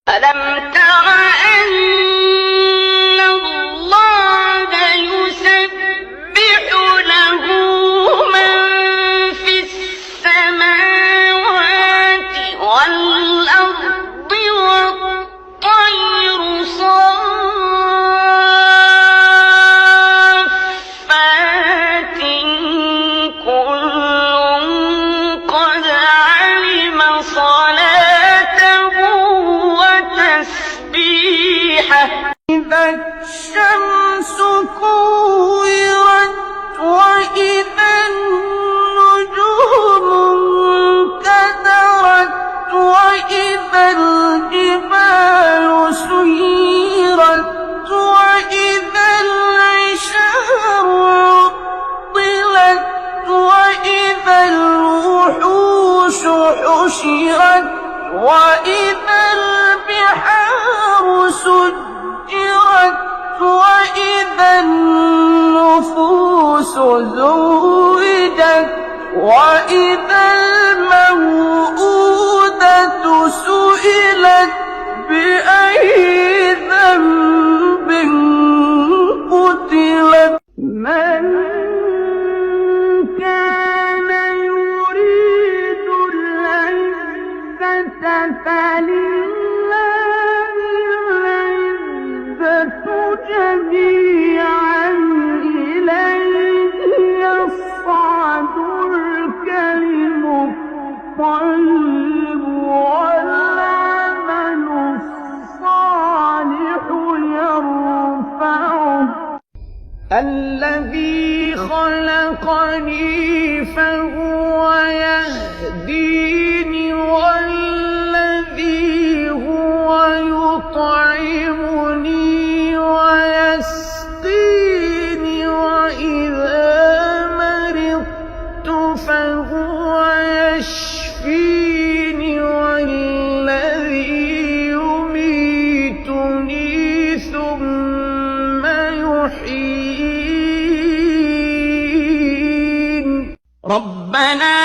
ألم تر أن الله يسبح له من في السماوات والأرض والطير صافات كل قد علم صلاته وتسبيحه إذا الشمس كورت وإذا النجوم انكدرت وإذا الجبال سيرت وإذا العشار عطلت وإذا الوحوش حشرت وإذا البحار سجرت وإذا النفوس زوجت وإذا الموءودة سئلت بأي ذنب قتلت من كان يريد العزة فلله العزة جميعا إليه يصعد الكلم الطيب والعمل الصالح يرفعه الذي خلقني فهو يهديني والذي هو يطعمني ويسقيني وإذا مرضت فهو يشفيني والذي يميتني ثم يحيين ربنا